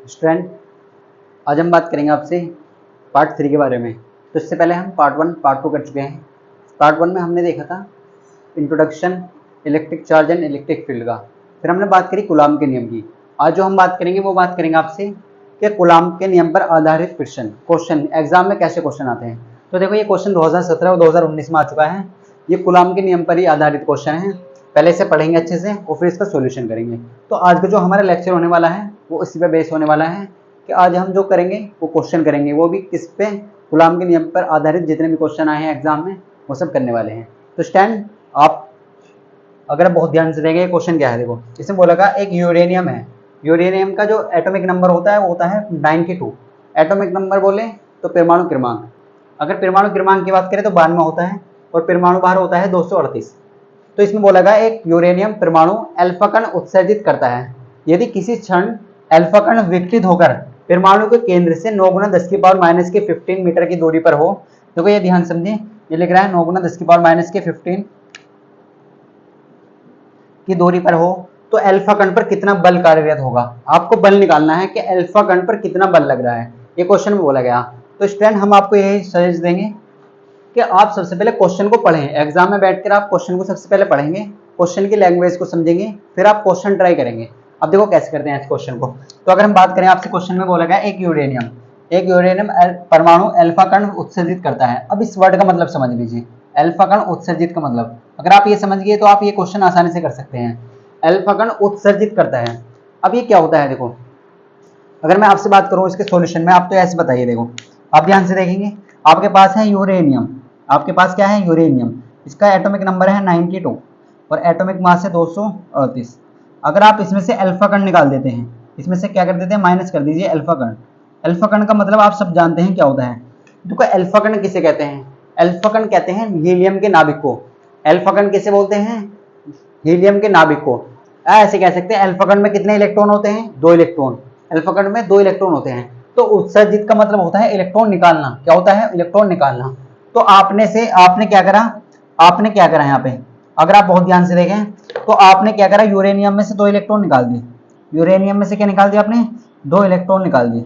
Student, आज हम बात करेंगे आपसे पार्ट 3 के बारे में। तो इससे पहले हम पार्ट 1 पार्ट 2 कर चुके हैं। पार्ट 1 में हमने देखा था introduction electric charge and electric field का, फिर हमने बात करी कूलाम के नियम की। आज जो हम बात करेंगे वो बात करेंगे आपसे कि कूलाम के नियम पर आधारित क्वेश्चन एग्जाम में कैसे क्वेश्चन आते हैं। तो देखो, ये क्वेश्चन 2017 और 2019 में आ चुका है। ये कूलाम के नियम पर ही आधारित क्वेश्चन है। पहले इसे पढ़ेंगे अच्छे से और फिर इसका सॉल्यूशन करेंगे। तो आज का जो हमारा लेक्चर होने वाला है वो इसी पे बेस होने वाला है कि आज हम जो करेंगे वो क्वेश्चन करेंगे, वो भी किस पे, कूलाम के नियम पर आधारित जितने भी क्वेश्चन आए हैं एग्जाम में वो सब करने वाले हैं। तो स्टैंड आप अगर बहुत ध्यान से देखेंगे क्वेश्चन क्या है। देखो, इसमें बोला गया एक यूरेनियम है। यूरेनियम का जो एटॉमिक नंबर होता है वो होता है 92। एटॉमिक नंबर बोले तो परमाणु क्रमांक, अगर परमाणु क्रमांक की बात करें तो 92 होता है और परमाणु भार होता है 238। तो इसमें बोला गया एक यूरेनियम परमाणु अल्फा कण उत्सर्जित करता है यदि किसी क्षण अल्फा कण विकसित होकर परमाणु के केंद्र से 9 × 10⁻⁻15 मीटर की दूरी पर हो। देखो ये ध्यान समझे, ये लिख रहा है 9 × 10⁻⁻15 की दूरी पर हो तो अल्फा कण पर कितना बल कार्यरत होगा। आपको बल निकालना है कि अल्फा कण पर कितना बल लग रहा है, ये क्वेश्चन में बोला गया। तो स्टूडेंट हम आपको यही सजेस्ट देंगे कि आप सबसे पहले क्वेश्चन को पढ़ें। एग्जाम में बैठकर आप क्वेश्चन को सबसे पहले पढ़ेंगे, क्वेश्चन की लैंग्वेज को समझेंगे, फिर आप क्वेश्चन ट्राई करेंगे। अब देखो कैसे करते हैं इस क्वेश्चन को। तो अगर हम बात करें, आपसे क्वेश्चन में बोला गया एक यूरेनियम परमाणु अल्फा कण उत्सर्जित करता है। अब इस वर्ड का मतलब समझ लीजिए, अल्फा कण उत्सर्जित का मतलब अगर आप ये समझ गए तो आप ये क्वेश्चन आसानी से कर सकते हैं। अल्फा कण उत्सर्जित करता है, अब ये क्या होता है। देखो, अगर मैं आपसे बात करूं इसके सॉल्यूशन में, आप तो ऐसे बताइए। देखो आप ध्यान से देखेंगे, आपके पास है यूरेनियम, आपके पास क्या है यूरेनियम, इसका एटॉमिक नंबर है 92 और एटॉमिक मास है 238। अगर आप इसमें से अल्फा कण निकाल देते हैं, इसमें से क्या कर देते हैं, माइनस कर दीजिए अल्फा कण। अल्फा कण का मतलब आप सब जानते हैं क्या होता है। देखो अल्फा कण किसे कहते हैं, अल्फा कण कहते हैं हीलियम के नाभिक को। अल्फा कण किसे बोलते हैं, हीलियम के नाभिक को। ऐसे कह सकते हैं अल्फा कण में कितने इलेक्ट्रॉन होते हैं, 2 इलेक्ट्रॉन। अल्फा कण में 2 इलेक्ट्रॉन होते हैं। तो उत्सर्जित का मतलब होता है इलेक्ट्रॉन निकालना। क्या होता है, इलेक्ट्रॉन निकालना। तो आपने क्या करा यहाँ पे, अगर आप बहुत ध्यान से देखें तो आपने क्या करा, यूरेनियम में से 2 इलेक्ट्रॉन निकाल दिए। यूरेनियम में से क्या निकाल दिया आपने, 2 इलेक्ट्रॉन निकाल दिए।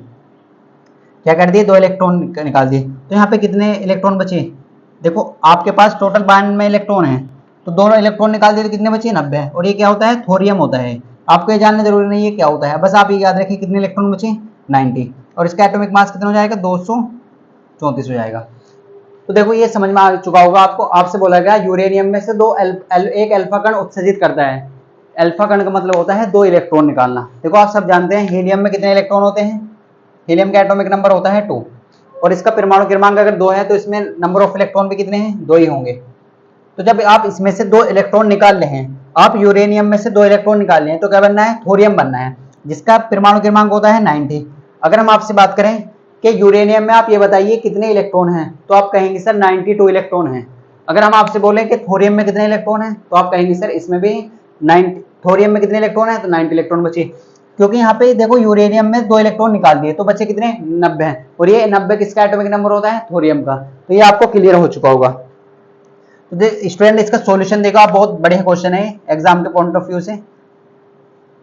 क्या कर दिए, 2 इलेक्ट्रॉन निकाल दिए। तो यहाँ पे कितने इलेक्ट्रॉन बचे, देखो आपके पास टोटल 92 इलेक्ट्रॉन है, तो दोनों इलेक्ट्रॉन निकाल दिए तो कितने बचे, 90। और ये क्या होता है, थोरियम होता है। आपको ये जानना जरूरी नहीं है क्या होता है, बस आप ये याद रखिए कितने इलेक्ट्रॉन बचे, 90। और इसका एटॉमिक मास कितना हो जाएगा, 234 हो जाएगा। तो देखो ये समझ में आ चुका होगा आपको। आपसे बोला गया यूरेनियम में से एक अल्फा कण उत्सर्जित करता है। अल्फा कण का मतलब होता है 2 इलेक्ट्रॉन निकालना। देखो आप सब जानते हैं हीलियम में कितने इलेक्ट्रॉन होते हैं, हीलियम का एटॉमिक नंबर होता है 2 और इसका परमाणु क्रमांक अगर 2 है तो इसमें नंबर ऑफ इलेक्ट्रॉन भी कितने हैं, 2 ही होंगे। तो जब आप इसमें से 2 इलेक्ट्रॉन निकाल रहे हैं, आप यूरेनियम में से 2 इलेक्ट्रॉन निकाल रहे हैं, तो क्या बनना है, थोरियम बनना है, जिसका परमाणु क्रमांक होता है 90। अगर हम आपसे बात करें कि यूरेनियम में आप ये बताइए कितने इलेक्ट्रॉन हैं, तो आप कहेंगे सर 92 इलेक्ट्रॉन हैं। अगर हम आपसे बोलें कि थोरियम में कितने इलेक्ट्रॉन हैं, तो आप कहेंगे सर इसमें भी 90, थोरियम में कितने इलेक्ट्रॉन हैं, तो 90 इलेक्ट्रॉन बचे। क्योंकि यहाँ पे देखो यूरेनियम में 2 इलेक्ट्रॉन निकाल दिए तो बचे कितने, 90 हैं। और ये 90 किसका एटॉमिक नंबर होता है, थोरियम का। तो ये आपको क्लियर हो चुका होगा। तो स्टूडेंट इसका सॉल्यूशन देखो आप, बहुत बढ़िया क्वेश्चन है एग्जाम के पॉइंट ऑफ व्यू से।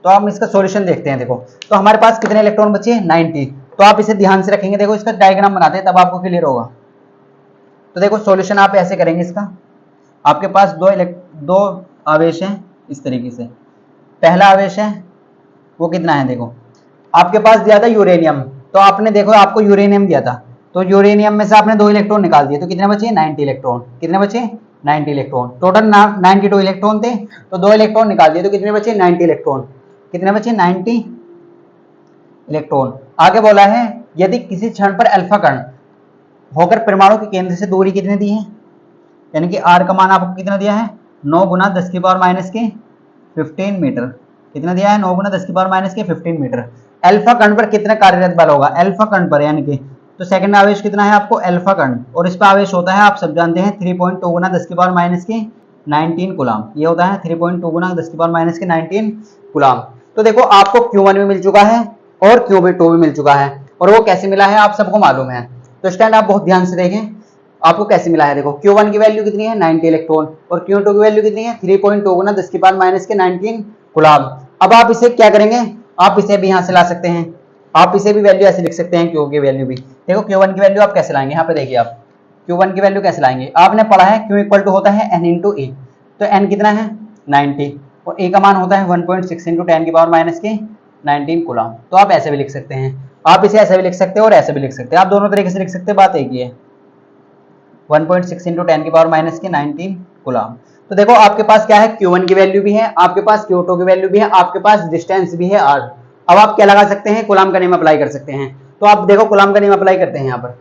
तो हम इसका सॉल्यूशन देखते हैं। देखो तो हमारे पास कितने इलेक्ट्रॉन बचे, 90। तो आप इसे ध्यान से रखेंगे, देखो इसका डायग्राम बनाते हैं तब आपको क्लियर होगा। तो देखो सॉल्यूशन आप ऐसे करेंगे इसका, आपके पास दो आवेश हैं इस तरीके से। पहला आवेश है वो कितना है, देखो आपके पास दिया था यूरेनियम, तो आपने देखो आपको यूरेनियम दिया था, तो यूरेनियम में से आपने 2 इलेक्ट्रॉन निकाल दिए तो कितने बचे, 90 इलेक्ट्रॉन। कितने बचे, 90 इलेक्ट्रॉन। टोटल 92 इलेक्ट्रॉन थे, तो 2 इलेक्ट्रॉन निकाल दिए तो कितने बचे, 90 इलेक्ट्रॉन। कितने बचे, 90 इलेक्ट्रॉन। आगे बोला है यदि किसी क्षण पर अल्फा कण होकर परमाणु के केंद्र से दूरी कितने दी है, यानी कि आर का मान आपको कितना दिया है, 9 × 10⁻⁻15 मीटर। कितना दिया है, 9 × 10⁻⁻15 मीटर। अल्फा कण पर कितना कार्यरत बल होगा, अल्फा कण पर, यानी कि तो सेकंड आवेश कितना है आपको, अल्फा कण, और इस पर आवेश होता है आप सब जानते हैं 3.2 × 10⁻⁻19 कूलाम। ये होता है 3.2 × 10⁻⁻19 कूलाम। तो देखो आपको Q1 भी मिल चुका है और Q2 भी मिल चुका है, और वो कैसे मिला है आप सबको मालूम है। तो स्टैंड आप बहुत ध्यान से देखें आपको कैसे मिला है। देखो Q1 की वैल्यू कितनी है, 90 इलेक्ट्रॉन, और Q2 की वैल्यू कितनी है, 3.2 × 10⁻⁻19 कूलाम। अब आप इसे क्या करेंगे, आप इसे भी यहां से ला सकते हैं। आप इसे भी वैल्यू ऐसे लिख सकते हैं, Q की वैल्यू भी। देखो Q1 की वैल्यू आप कैसे लाएंगे, यहाँ पे देखिए आप Q1 की वैल्यू कैसे लाएंगे। आपने पढ़ा है Q इक्वल टू होता है N इंटू E, तो N कितना है 90 और E का मान होता है 1.6 इंटू 10 की पावर माइनस के 19 कूलम। तो आप ऐसे भी लिख सकते हैं, आप इसे ऐसे भी लिख सकते हैं और ऐसे भी लिख सकते हैं, आप दोनों तरीके से लिख सकते हैं, बात एक ही है। 1.6 इंटू 10 की पावर माइनस के 19 कूलम। तो देखो आपके पास क्या है, Q1 की वैल्यू भी है, आपके पास Q2 की वैल्यू भी है, आपके पास डिस्टेंस भी है R। अब आप क्या लगा सकते हैं, कूलम का नेम अप्लाई कर सकते हैं। तो आप देखो कूलम का नेम अप्लाई करते हैं यहाँ पर।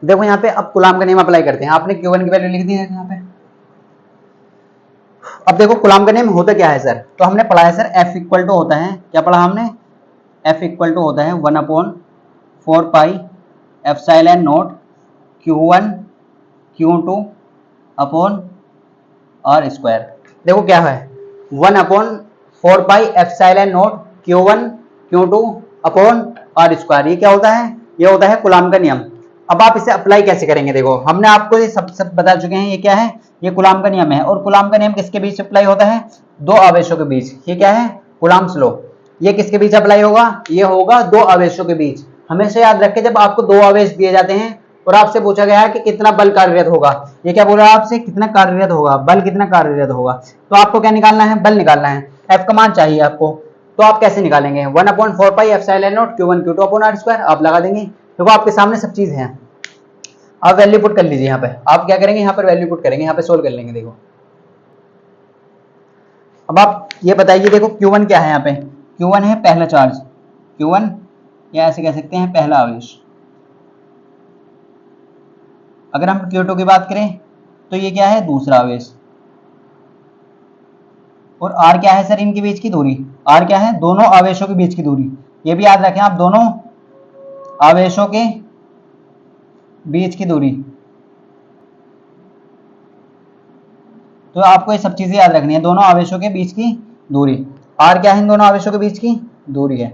देखो यहाँ पे अब कूलम का नेम अप्लाई करते हैं। आपने Q1 की वैल्यू लिख दी है यहाँ पे। अब देखो कूलम का नेम होता क्या है सर, तो हमने पढ़ा है सर F इक्वल टू होता है, क्या पढ़ा हमने, F इक्वल टू होता है 1/4 pi epsilon not Q1 Q2 upon R square. देखो क्या है 1/4 pi epsilon not Q1 Q2 upon R square. ये क्या होता है, ये होता है कूलम का नियम। अब आप इसे अप्लाई कैसे करेंगे, देखो हमने आपको ये सब बता चुके हैं, ये क्या है, ये कूलम का नियम है। और कूलम का नियम किसके बीच अप्लाई होता है, दो आवेशों के बीच। ये क्या है, कूलम्स लॉ। ये किसके बीच अप्लाई होगा, ये होगा दो आवेशों के बीच। हमेशा याद रखें, जब आपको दो आवेश दिए जाते हैं और आपसे पूछा गया है कि कितना बल कार्यरत होगा, ये क्या बोल रहा है आपसे, कितना कार्यरत होगा, बल कितना कार्यरत होगा, तो आपको क्या निकालना है, बल निकालना है। F का मान चाहिए आपको, तो आप कैसे निकालेंगे, 1/4 pi epsilon not Q1 Q2 upon R square आप लगा देंगे। देखो आपके सामने सब चीज है, आप वैल्यू पुट कर लीजिए। यहाँ पे आप क्या करेंगे, यहाँ पर वैल्यू पुट करेंगे, यहाँ पे सोल्व कर लेंगे। देखो अब आप ये बताइए, देखो Q1 क्या है, यहाँ पे Q1 है पहला चार्ज, Q1 या ऐसे कह सकते हैं पहला आवेश। अगर हम Q2 की बात करें तो ये क्या है, दूसरा आवेश। और R क्या है सर, इनके बीच की दूरी। R क्या है, दोनों आवेशों के बीच की दूरी। ये भी याद रखें आप, दोनों आवेशों के बीच की दूरी। तो आपको ये सब चीजें याद रखनी है, दोनों आवेशों के बीच की दूरी। R क्या है, इन दोनों आवेशों के बीच की दूरी है।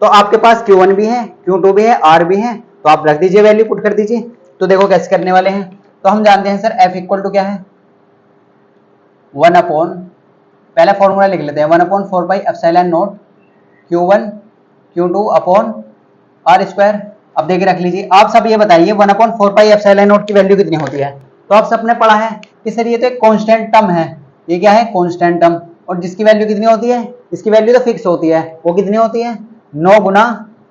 तो आपके पास Q1 भी है, Q2 भी है, R भी है, तो आप रख दीजिए, वैल्यू पुट कर दीजिए। तो देखो कैसे करने वाले हैं, तो हम जानते हैं सर F इक्वल टू क्या है, 1/, पहला फॉर्मूला लिख लेते हैं, 1/4 pi epsilon not Q1 Q2 upon R square. अब देखिए रख लीजिए, आप सब ये बताइए 1/4 पाई एप्सिलॉन नॉट की वैल्यू कितनी होती है। तो आप सबने पढ़ा है कि सर ये तो एक कांस्टेंट टर्म है, ये क्या है, कांस्टेंट टर्म, और जिसकी वैल्यू कितनी होती है, इसकी वैल्यू तो फिक्स होती है, वो कितनी होती है, 9 गुना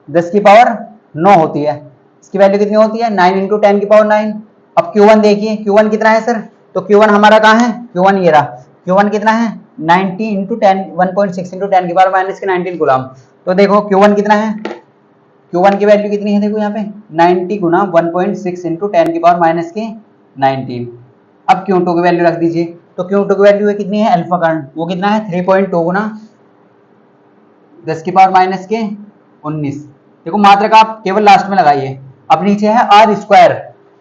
10 की पावर 9 होती है। इसकी वैल्यू कितनी होती है, 9 इंटू 10 की पावर 9। अब Q1 देखिए, Q1 कितना है सर, तो Q1 हमारा कहाँ है, Q1 ये रहा, Q1 कितना है 90 इंटू 10, 1.6 इंटू 10 की पावर माइनस के 19 कूलम। तो देखो Q1 कितना है, Q1 की वैल्यू कितनी है, देखो यहाँ पे 90 गुना 1.6 इंटू 10 की पावर माइनस के 19। अब Q2 की वैल्यू रख दीजिए, तो Q2 की वैल्यू कितनी है, अल्फा करंट, वो कितना है 3.2 गुना 10 की पावर माइनस के 19। देखो मात्रक आप केवल लास्ट में लगाइए। अब नीचे है R स्क्वायर।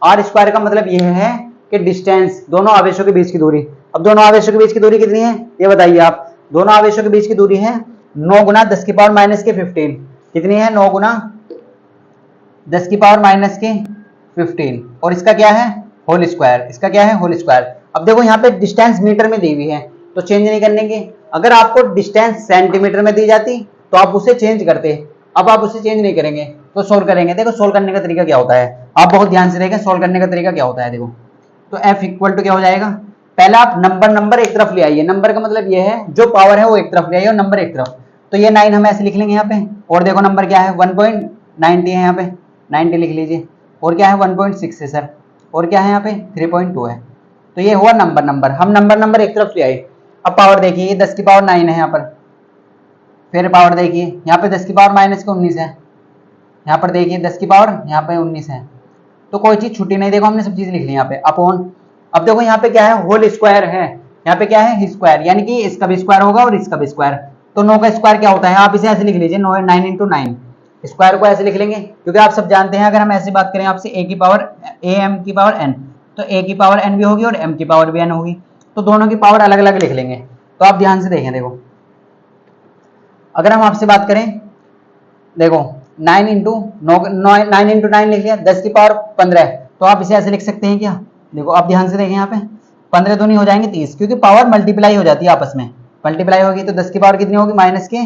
R स्क्वायर का मतलब यह है कि डिस्टेंस, दोनों आवेशों के बीच की दूरी। अब दोनों आवेशों के बीच की दूरी कितनी है, ये बताइए आप। दोनों आवेशों के बीच की दूरी है 9 गुना 10 की पावर माइनस के 15। कितनी है, 9 गुना 10 की पावर माइनस के 15, और इसका क्या है, होल स्क्वायर। इसका क्या है, होल स्क्वायर। अब देखो यहाँ पे डिस्टेंस मीटर में दी हुई है, तो चेंज नहीं करने की। अगर आपको डिस्टेंस सेंटीमीटर में दी जाती तो आप उसे चेंज करते, अब आप उसे चेंज नहीं करेंगे तो सोल्व करेंगे। देखो सोल्व करने का तरीका क्या होता है, आप बहुत ध्यान से देखें, सोल्व करने का तरीका क्या होता है। देखो तो F इक्वल टू क्या हो जाएगा, पहला आप नंबर एक तरफ ले आइए। नंबर का मतलब ये है जो पावर है वो एक तरफ ले आइए और नंबर एक तरफ। तो ये 9 हम ऐसे लिख लेंगे यहाँ पे, और देखो नंबर क्या है 1.90 है, यहाँ पे 90 लिख लीजिए। और क्या है 1.6 है सर, और क्या है यहाँ पे 3.2 है। तो ये हुआ नंबर, हम नंबर एक तरफ ले आए। अब पावर देखिए, 10 की पावर 9 है यहाँ पर, फिर पावर देखिए यहाँ पे 10 की पावर माइनस के 19 है, यहाँ पर देखिए 10 की पावर यहाँ पे 19 है। तो कोई चीज छुट्टी नहीं, देखो हमने सब चीज लिख ली यहाँ पे अपॉन। अब देखो यहाँ पे क्या है, होल स्क्वायर है, यहाँ पे क्या है स्क्वायर, यानी कि इसका भी स्क्वायर होगा और इसका भी स्क्वायर। तो 9 का स्क्वायर क्या होता है, आप इसे ऐसे लिख लीजिए 9 इंटू 9, स्क्वायर को ऐसे लिख लेंगे, क्योंकि आप सब जानते हैं अगर हम ऐसी बात करें आपसे a की पावर m की पावर n, तो a की पावर n भी होगी और m की पावर भी n होगी, तो दोनों की पावर अलग अलग लिख लेंगे। तो आप ध्यान से देखें, देखो अगर हम आपसे बात करें, देखो 9 इंटू 9 इंटू 9 लिख लिया 10 की पावर 15, तो आप इसे ऐसे लिख सकते हैं क्या? देखो आप ध्यान से देखें, यहाँ पे 15 तो नहीं हो जाएंगे 30, क्योंकि पावर मल्टीप्लाई हो जाती है आपस में, मल्टीप्लाई होगी तो 10 की पावर कितनी होगी? माइनस के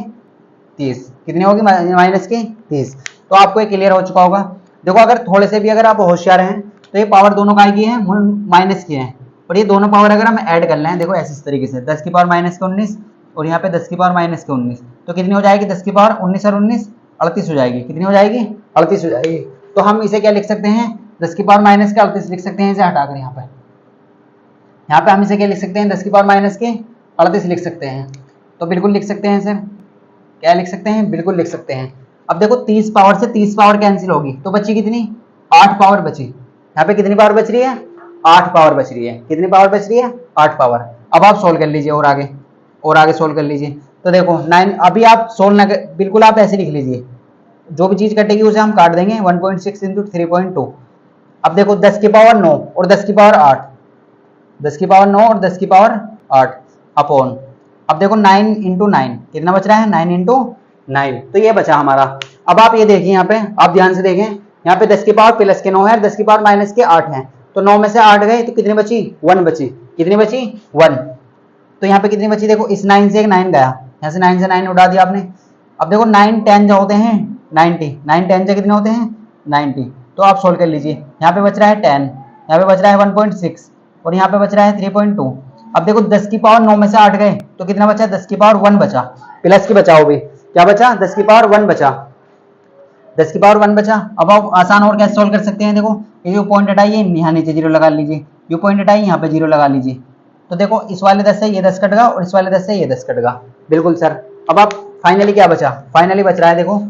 30। कितनी होगी? माइनस के 30। तो आपको ये क्लियर हो चुका होगा। देखो अगर थोड़े से भी अगर आप होशियार हैं तो ये पावर दोनों काय की है? माइनस की है। और ये दोनों पावर अगर हम ऐड कर लें, देखो ऐसे इस तरीके से 10 की पावर माइनस के 19 और यहाँ पे 10 की पावर माइनस के 19, तो कितनी हो जाएगी? 10 की पावर 19 और 19 38 हो जाएगी। कितनी हो जाएगी? 38 हो जाएगी। तो हम इसे क्या लिख सकते हैं? 10 की पावर माइनस के 38 लिख सकते हैं, इसे हटाकर यहाँ पे हम इसे क्या लिख सकते हैं? 10 की पावर माइनस के 38 लिख सकते हैं। तो बिल्कुल लिख सकते हैं सर, क्या लिख सकते हैं? बिल्कुल लिख सकते हैं। अब देखो 30 पावर से 30 पावर कैंसिल होगी तो बची कितनी? 8 पावर बची। यहाँ पे कितनी पावर बच रही है? 8 पावर बच रही है। कितनी पावर बच रही है? 8 पावर। अब आप सोल्व कर लीजिए और आगे सोल्व कर लीजिए। तो देखो 9, अभी आप सोल्व ना कर, बिल्कुल आप ऐसे लिख लीजिए, जो भी चीज कटेगी उसे हम काट देंगे। 1.6 इंटू 3.2। अब देखो 10 की पावर 9 और 10 की पावर 8, 10 की पावर 9 और 10 की पावर 8 अपॉन, अब देखो 9 इंटू 9 कितना बच रहा है? 9 इंटू 9, तो ये बचा हमारा। अब आप ये देखिए, यहाँ पे आप ध्यान से देखें, यहाँ पे 10 की पावर प्लस के 9 है, 10 की पावर माइनस के 8 है, तो 9 में से 8 गए तो कितनी बची? 1 बची। कितनी बची? 1। तो यहाँ पे कितनी बची? देखो इस 9 से एक 9 गया, यहाँ से 9 से 9 उड़ा दिया आपने। अब देखो 9 10 जो होते हैं 90, 9 10 से कितने होते हैं? 90। तो आप सोल्व कर लीजिए। यहाँ पे बच रहा है 10, यहाँ पे बच रहा है 1.6 और यहाँ पे बच रहा है 3.2। अब देखो 10 की पावर 9 में से 8 गए तो कितना बचा? 10 की पावर 1 बचा, प्लस की बचा, वो भी क्या बचा? 10 की पावर 1 बचा, 10 की पावर 1 बचा। अब आप आसान और कैसे सोल्व कर सकते हैं? देखो ये जो पॉइंट हटाइए, यहाँ नीचे 0 लगा लीजिए, ये पॉइंट हटाइए, यहाँ पे 0 लगा लीजिए। तो देखो इस वाले 10 से ये 10 कट गया और इस वाले 10 से ये 10 कट गया। बिल्कुल सर। अब आप फाइनली क्या बचा? फाइनली बच रहा है, देखो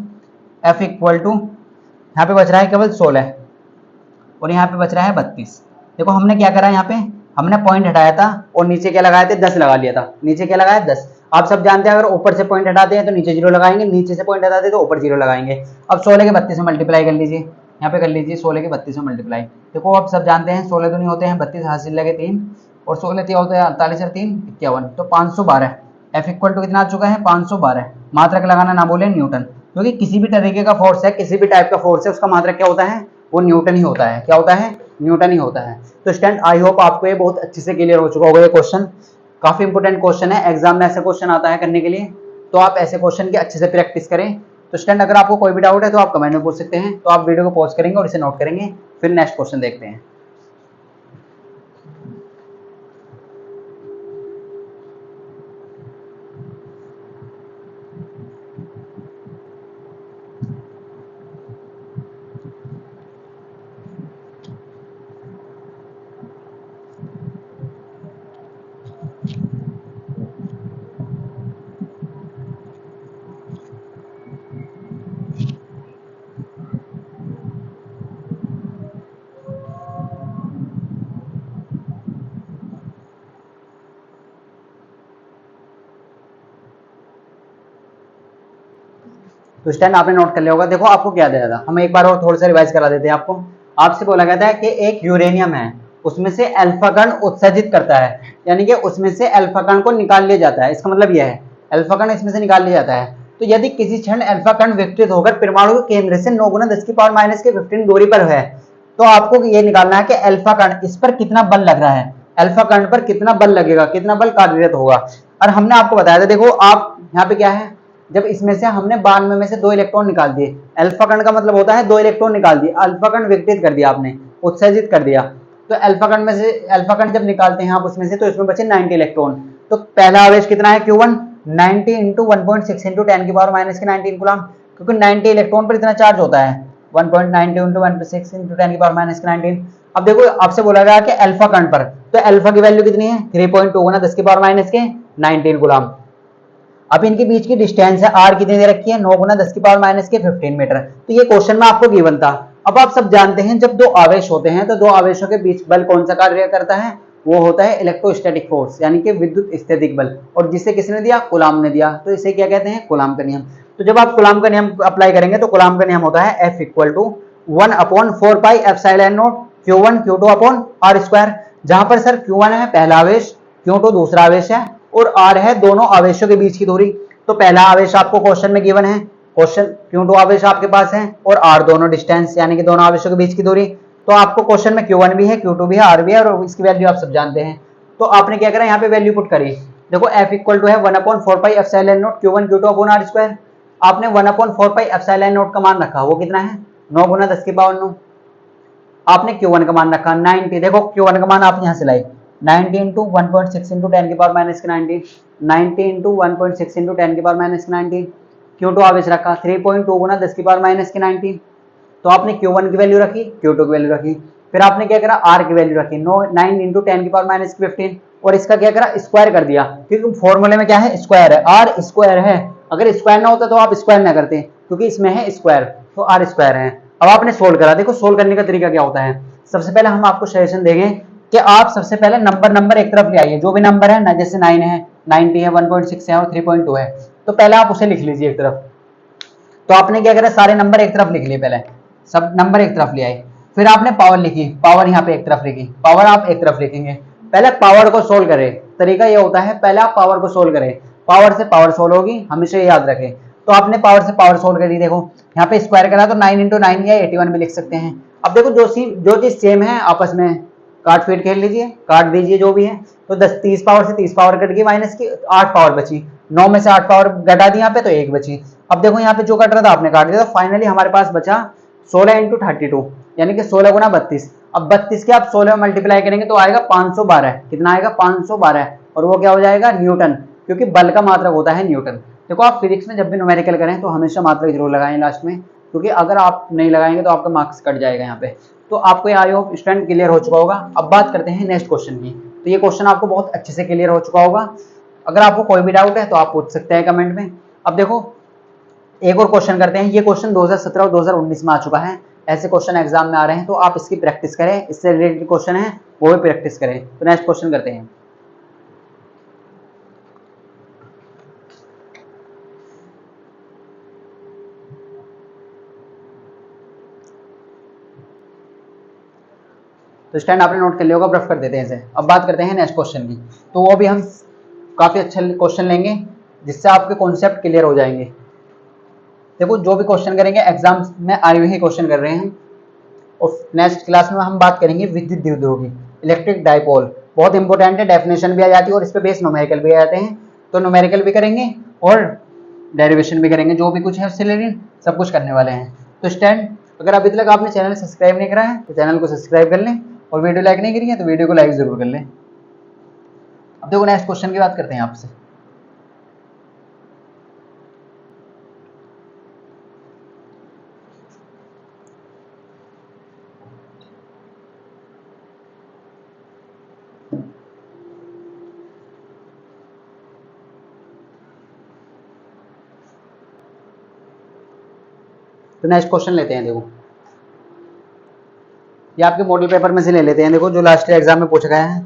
F इक्वल टू, यहाँ पे बच रहा है केवल 16 और यहाँ पे बच रहा है 32। देखो हमने क्या करा, यहाँ पे हमने पॉइंट हटाया था और नीचे क्या लगाए थे? 10 लगा लिया था। नीचे क्या लगाया? 10। आप सब जानते हैं अगर ऊपर से पॉइंट हटाते हैं तो नीचे 0 लगाएंगे, नीचे से पॉइंट हटाते हैं तो ऊपर 0 लगाएंगे। अब 16 के 32 में मल्टीप्लाई कर लीजिए, यहाँ पे कर लीजिए 16 के 32 में मल्टीप्लाई। देखो आप सब जानते हैं 16 तो नहीं होते हैं 32, हासिल लगे 3 और 16 क्या होता है? 48 और 3 51, तो 512। F इक्वल टू कितना आ चुका है? 512। मात्रक लगाना ना बोले न्यूटन, क्योंकि किसी भी तरीके का फोर्स है, किसी भी टाइप का फोर्स है, उसका मात्रक क्या होता है? वो न्यूटन ही होता है। क्या होता है? न्यूटन ही होता है। तो स्टूडेंट आई होप आपको ये बहुत अच्छे से क्लियर हो चुका होगा। ये क्वेश्चन काफी इंपोर्टेंट क्वेश्चन है, एग्जाम में ऐसे क्वेश्चन आता है करने के लिए, तो आप ऐसे क्वेश्चन की अच्छे से प्रैक्टिस करें। तो स्टूडेंट अगर आपको कोई भी डाउट है तो आप कमेंट में पूछ सकते हैं, तो आप वीडियो को पॉज करेंगे और इसे नोट करेंगे, फिर नेक्स्ट क्वेश्चन देखते हैं। तो स्टैंड आपने नोट कर लिया होगा। देखो आपको क्या दिया था, हम एक बार और थोड़ा सा रिवाइज करा देते हैं आपको। आपसे बोला गया था कि एक यूरेनियम है, उसमें से अल्फा कण उत्सर्जित करता है, यानी कि उसमें से अल्फा कण को निकाल लिया जाता है। इसका मतलब यह है अल्फा कण इसमें से निकाल लिया जाता है। तो यदि किसी क्षण अल्फा कण विकसित होकर परमाणु के केंद्र से 9 गुना 10 की पावर माइनस के 15 दूरी पर है, तो आपको ये निकालना है कि अल्फा कण इस पर कितना बल लग रहा है, अल्फा कण पर कितना बल लगेगा, कितना बल कार्यरत होगा। और हमने आपको बताया था, देखो आप यहाँ पे क्या है, जब इसमें से हमने 92 में से 2 इलेक्ट्रॉन निकाल दिए, अल्फा कण का मतलब होता है 2 इलेक्ट्रॉन निकाल दिए, अल्फा कण विकसित कर दिया आपने, उत्सर्जित कर दिया। तो अल्फा कण में से, अल्फा कण जब निकालते हैं आप उसमें से, तो इसमें बचे 90 इलेक्ट्रॉन। तो पहला आवेश कितना है? Q1 90 इंटू 1.6 इंटू 10 की पावर माइनस के 19 कूलम, क्योंकि 90 इलेक्ट्रॉन पर इतना चार्ज होता है। 1.92 इंटू 1.6 इंटू 10 की पावर माइनस के 19। अब देखो आपसे बोला गया कि अल्फा कण पर, तो अल्फा की वैल्यू कितनी है? 3.2 गुना 10 की पावर माइनस के 19 कूलम। अब इनके बीच की डिस्टेंस है r कितनी दे रखी है? 9 गुना 10 की पावर माइनस के 15 मीटर। तो ये क्वेश्चन में आपको गिवन था। अब आप सब जानते हैं जब 2 आवेश होते हैं तो 2 आवेशों के बीच बल कौन सा कार्य करता है? वो होता है इलेक्ट्रोस्टैटिक फोर्स, यानी कि विद्युत स्थैतिक बल। और जिसे किसने दिया? कूलॉम ने दिया। तो इसे क्या कहते हैं? कूलॉम का नियम। तो जब आप कूलॉम का नियम अप्लाई करेंगे तो कूलॉम का नियम होता है F equal to 1/4 pi epsilon not Q1 Q2 upon r square. जहां पर सर Q1 है पहला आवेश, Q2 दूसरा आवेश है और r है दोनों आवेशों के बीच की दूरी। तो पहला आवेश आपको क्वेश्चन में गिवन है, क्वेश्चन Q2 आवेश आपके पास है और r दोनों डिस्टेंस यानी कि दोनों आवेशों के बीच की दूरी। तो आपको क्वेश्चन में Q1 भी है, Q2 भी है, r भी है और इसकी वैल्यू आप सब जानते हैं। तो आपने क्या करा, यहाँ पे वैल्यू पुट करी। देखो F इक्वल टू है 1/4 pi epsilon not Q1 Q2 upon r square. आपने 1/4 पाई एप्सिलॉन नॉट का मान रखा, वो कितना है 9 गुना 10 की पावर 9। आपने Q1 का मान रखा 90। देखो Q1 का मान आप यहाँ से लाए 90 इंटू 1.6 इंटू 10 की पावर माइनस 19, 90 इंटू 1.6 इंटू 10 की पावर माइनस 19। Q2 आवेश रखा 3.2 गुना 10 की पावर माइनस 19। तो आपने Q1 की वैल्यू रखी, Q2 की वैल्यू रखी, फिर आपने क्या करा R की वैल्यू रखी 9 इंटू 10 की पावर माइनस 15 और इसका क्या करा स्क्वायर कर दिया, क्योंकि फॉर्मूले में क्या है स्क्वायर है, R स्क्वायर है। अगर स्क्वायर ना होता तो आप स्क्वायर ना करते, क्योंकि इसमें है स्क्वायर, तो R स्क्वायर है। अब आपने सोल्व करा। देखो सोल्व करने का तरीका क्या होता है, सबसे पहले हम आपको सजेशन देंगे कि आप सबसे पहले नंबर एक तरफ ले आइए, जो भी नंबर है ना, जैसे 9 है, 90 है, 1.6 है और 3.2 है, तो पहले आप उसे लिख लीजिए एक तरफ। तो आपने क्या करा, सारे नंबर एक तरफ लिख लिए, पहले सब नंबर एक तरफ ले आए, फिर आपने पावर लिखी, पावर यहाँ पे एक तरफ लिखी, पावर आप एक तरफ लिखेंगे। पहले पावर को सोल्व करें, तरीका ये होता है पहले आप पावर को सोल्व करें, पावर से पावर सोल्व होगी, हमेशा याद रखें। तो आपने पावर से पावर सोल्व करी, देखो यहाँ पे स्क्वायर करा तो 9 इंटू 9 या 81 भी लिख सकते हैं। अब देखो जो चीज सेम है आपस में काट पीट खेल लीजिए, काट दीजिए जो भी है। तो 30 पावर से 30 पावर कट गई, माइनस की 8 पावर बची, 9 में से 8 पावर घटा दी यहाँ पे तो 1 बची। अब देखो यहाँ पे जो कट रहा था आपने काट दिया, तो फाइनली हमारे पास बचा 16 इंटू 32 यानी कि 16 गुना 32। अब 32 के आप 16 में मल्टीप्लाई करेंगे तो आएगा 512। कितना आएगा 512, और वो क्या हो जाएगा न्यूटन, क्योंकि बल का मात्रक होता है न्यूटन। देखो आप फिजिक्स में जब भी न्यूमेरिकल करें तो हमेशा मात्रक जरूर लगाएं लास्ट में, क्योंकि अगर आप नहीं लगाएंगे तो आपका मार्क्स कट जाएगा यहाँ पे। तो आपको ये आई होप स्टूडेंट क्लियर हो चुका होगा। अब बात करते हैं नेक्स्ट क्वेश्चन की। तो ये क्वेश्चन आपको बहुत अच्छे से क्लियर हो चुका होगा। अगर आपको कोई भी डाउट है तो आप पूछ सकते हैं कमेंट में। अब देखो एक और क्वेश्चन करते हैं, ये क्वेश्चन 2017 और 2019 में आ चुका है, ऐसे क्वेश्चन एग्जाम में आ रहे हैं, तो आप इसकी प्रैक्टिस करें, इससे रिलेटेड क्वेश्चन है वो भी प्रैक्टिस करें। तो नेक्स्ट क्वेश्चन करते हैं। तो स्टैंड आपने नोट कर लिया होगा, रफ कर देते हैं इसे। अब बात करते हैं नेक्स्ट क्वेश्चन की, तो वो भी हम काफी अच्छा क्वेश्चन लेंगे जिससे आपके कॉन्सेप्ट क्लियर हो जाएंगे। देखो जो भी क्वेश्चन करेंगे एग्जाम में आए हुए ही क्वेश्चन कर रहे हैं। और नेक्स्ट क्लास में हम बात करेंगे विद्युत द्विध्रुवी, इलेक्ट्रिक डाइपोल, बहुत इंपॉर्टेंट है, डेफिनेशन भी आ जाती है और इस पे बेस न्यूमेरिकल भी आ जाते हैं। तो न्यूमेरिकल भी करेंगे और डेरिवेशन भी करेंगे, जो भी कुछ है उससे रिलेटेड सब कुछ करने वाले हैं। तो स्टैंड अगर अभी तक आपने चैनल सब्सक्राइब नहीं करा है तो चैनल को सब्सक्राइब कर लें, और वीडियो लाइक नहीं करी है तो वीडियो को लाइक जरूर कर लें। अब देखो नेक्स्ट क्वेश्चन की बात करते हैं आपसे। तो नेक्स्ट क्वेश्चन लेते हैं। देखो ये आपके मॉडल पेपर में से ले लेते हैं, देखो जो लास्ट ईयर एग्जाम में पूछा गया है।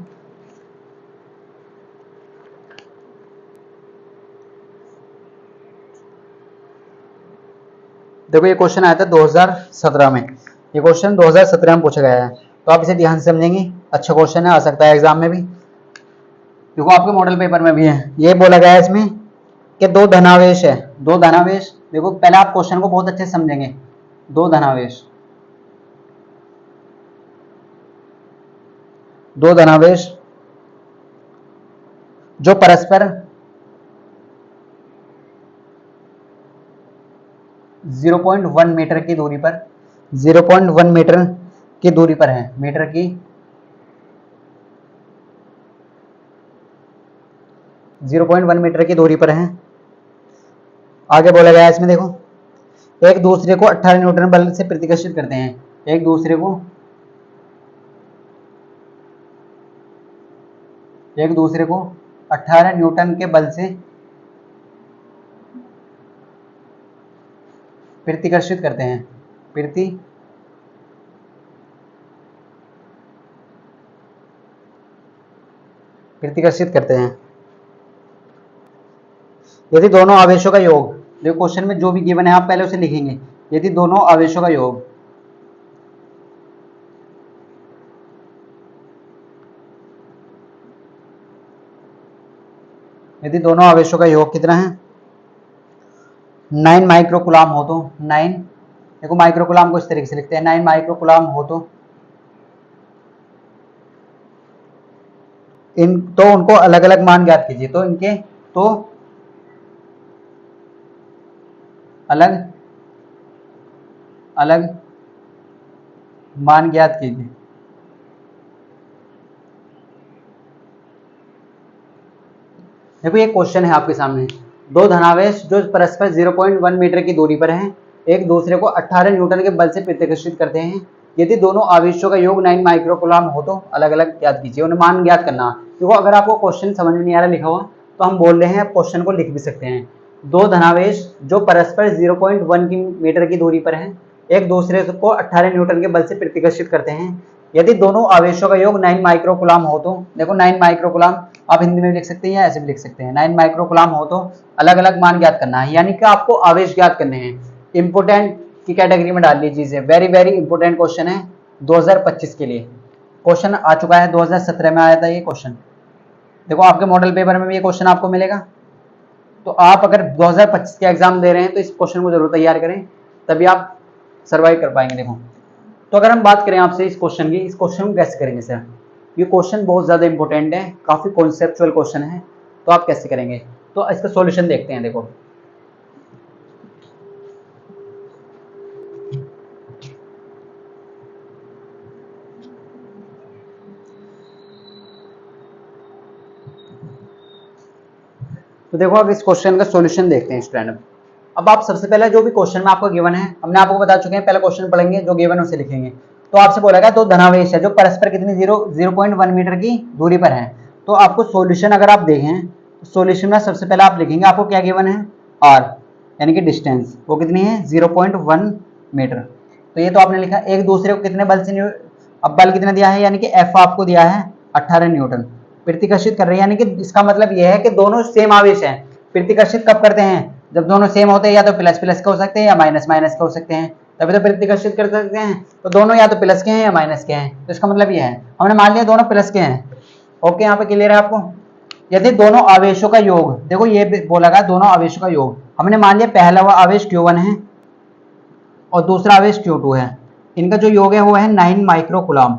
देखो ये क्वेश्चन आया था 2017 में, ये क्वेश्चन 2017 में पूछा गया है, तो आप इसे ध्यान से समझेंगे। अच्छा क्वेश्चन है, आ सकता है एग्जाम में भी। देखो आपके मॉडल पेपर में भी है, ये बोला गया है इसमें कि दो धनावेश है, दो धनावेश। देखो पहले आप क्वेश्चन को बहुत अच्छे से समझेंगे। दो धनावेश, दो धनावेश जो परस्पर 0.1 मीटर की दूरी पर, 0.1 मीटर की दूरी पर है, मीटर की 0.1 मीटर की दूरी पर है। आगे बोला गया है इसमें, देखो एक दूसरे को 18 न्यूटन बल से प्रतिकर्षित करते हैं, एक दूसरे को 18 न्यूटन के बल से प्रतिकर्षित करते हैं, प्रतिकर्षित करते हैं। यदि दोनों आवेशों का योग, देखो क्वेश्चन में जो भी गिवन है आप पहले उसे लिखेंगे, यदि दोनों आवेशों का योग यदि दोनों आवेशों का योग कितना है 9 माइक्रोकुलाम हो तो 9, देखो माइक्रोकुलाम को इस तरीके से लिखते हैं, 9 माइक्रोकुलाम हो तो उनको अलग अलग मान ज्ञात कीजिए। तो इनके तो अलग अलग मान ज्ञात कीजिए। देखो ये क्वेश्चन है आपके सामने, दो धनावेश जो परस्पर 0.1 मीटर की दूरी पर हैं, एक दूसरे को 18 न्यूटन के बल से प्रतिकर्षित करते हैं। यदि दोनों आवेशों का योग 9 माइक्रोकुलाम हो तो अलग अलग ज्ञात कीजिए, उन्हें मान ज्ञात करना। देखो अगर आपको क्वेश्चन समझ में नहीं आ रहा लिखा हुआ तो हम बोल रहे हैं, क्वेश्चन को लिख भी सकते हैं। दो धनावेश जो परस्पर 0.1 मीटर की दूरी पर हैं, एक दूसरे को 18 न्यूटन के बल से प्रतिकर्षित करते हैं। यदि दोनों आवेशों का योग 9 माइक्रोकुलाम हो तो, देखो 9 माइक्रोकुलाम आप हिंदी में भी लिख सकते हैं या ऐसे भी लिख सकते हैं, 9 माइक्रोकुलाम हो तो अलग अलग मान ज्ञात करना है, यानी कि आपको आवेश ज्ञात करने हैं। इंपोर्टेंट की कैटेगरी में डाल लीजिए, वेरी वेरी इंपोर्टेंट क्वेश्चन है 2025 के लिए। क्वेश्चन आ चुका है, 2017 में आया था ये क्वेश्चन। देखो आपके मॉडल पेपर में भी ये क्वेश्चन आपको मिलेगा, तो आप अगर 2025 के एग्जाम दे रहे हैं तो इस क्वेश्चन को जरूर तैयार करें, तभी आप सर्वाइव कर पाएंगे। देखो तो अगर हम बात करें आपसे इस क्वेश्चन की, इस क्वेश्चन को कैसे करेंगे सर, ये क्वेश्चन बहुत ज़्यादा इंपॉर्टेंट है, काफ़ी कॉन्सेप्चुअल क्वेश्चन है, तो आप कैसे करेंगे, तो इसका सॉल्यूशन देखते हैं। देखो तो देखो अब इस क्वेश्चन का सॉल्यूशन देखते हैं स्टूडेंट। अब आप सबसे पहले जो भी क्वेश्चन में आपको गिवन है, हमने आपको बता चुके हैं, पहले क्वेश्चन पढ़ेंगे जो गिवन उसे लिखेंगे। तो आपसे बोला गया दो धनावेश है जो परस्पर कितनी 0.1 मीटर की दूरी पर है। तो आपको सॉल्यूशन अगर आप देखें तो सॉल्यूशन में सबसे पहले आप लिखेंगे, आपको क्या गिवन है r, यानी कि डिस्टेंस वो कितनी है 0.1 मीटर। तो ये तो आपने लिखा, एक दूसरे को कितने बल से, अब बल कितना दिया है, यानी कि F आपको दिया है 18 न्यूटन, प्रतिकर्षित कर रहे हैं, यानी कि इसका मतलब यह है कि दोनों सेम आवेश हैं। प्रतिकर्षित कब करते हैं, जब दोनों सेम होते हैं, या तो प्लस प्लस के हो सकते हैं या माइनस माइनस के हो सकते हैं, तभी तो प्रतिकर्षित कर सकते हैं। तो दोनों या तो प्लस के हैं या माइनस के हैं, तो इसका मतलब यह है, हमने मान लिया दोनों प्लस के हैं। ओके, यहाँ पे क्लियर है आपको। यदि दोनों आवेशों का योग, देखो ये बोला गया दोनों आवेशों का योग, हमने मान लिया पहला आवेश Q1 है और दूसरा आवेश Q2 है, इनका जो योग है वो है 9 माइक्रोकुलाम।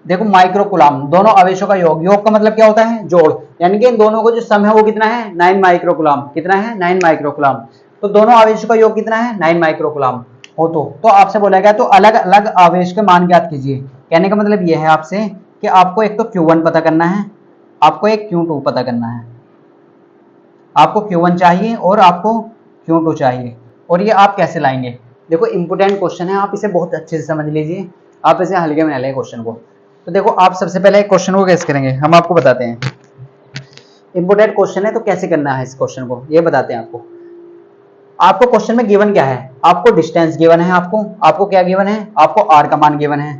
देखो माइक्रोकुलाम, दोनों आवेशों का योग, योग का मतलब क्या होता है जोड़, यानी कि इन दोनों को जो सम है वो कितना है 9 माइक्रोकुलाम। कितना है 9 माइक्रोकुलाम। तो दोनों आवेशों का योग कितना है 9 माइक्रोकुलाम हो तो आपसे बोला गया तो अलग अलग आवेश के मान ज्ञात कीजिए। कहने का मतलब यह है आपसे कि आपको एक तो Q1 पता करना है, आपको एक Q2 पता करना है। आपको Q1 चाहिए और आपको Q2 चाहिए, और ये आप कैसे लाएंगे। देखो इंपोर्टेंट क्वेश्चन है, आप इसे बहुत अच्छे से समझ लीजिए, आप इसे हल्के में ना लें क्वेश्चन को। तो देखो आप सबसे पहले क्वेश्चन को कैसे करेंगे हम आपको बताते हैं। इंपोर्टेंट क्वेश्चन है तो कैसे करना है इस क्वेश्चन को ये बताते हैं आपको। आपको क्वेश्चन में गिवन क्या है, आपको डिस्टेंस गिवन है, आपको क्या गिवन है, आपको आर का मान गिवन है,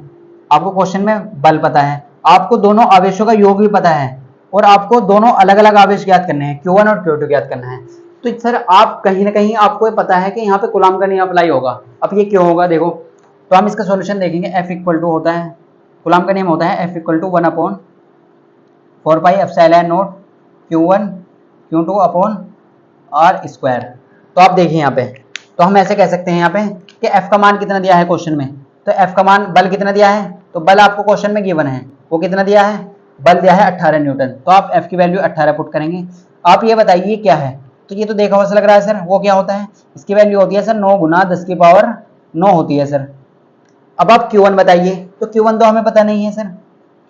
आपको क्वेश्चन में बल पता है, आपको दोनों आवेशों का योग भी पता है, और आपको दोनों अलग अलग आवेश ज्ञात करने हैं, Q1 और Q2 ज्ञात करना है। तो सर आप कहीं ना कहीं आपको पता है कि यहाँ पे कूलम का नहीं अप्लाई होगा। अब ये क्यों होगा, देखो तो हम इसका सॉल्यूशन देखेंगे। F इक्वल टू होता है, कूलम का नियम होता है F equal to 1/4 pi epsilon not Q1 Q2 upon R square. तो आप देखिए यहाँ पे, तो हम ऐसे कह सकते हैं यहाँ पे कि F का मान कितना दिया है क्वेश्चन में, तो F का मान बल कितना दिया है, तो बल आपको क्वेश्चन में गिवन है, वो कितना दिया है, बल दिया है 18 न्यूटन। तो आप F की वैल्यू 18 पुट करेंगे। आप ये बताइए क्या है, तो ये तो देखा हुआ लग रहा है सर, वो क्या होता है, इसकी वैल्यू होती है सर 9 गुना 10 की पावर 9 होती है सर। अब आप Q1 बताइए, तो Q1 तो हमें पता नहीं है सर,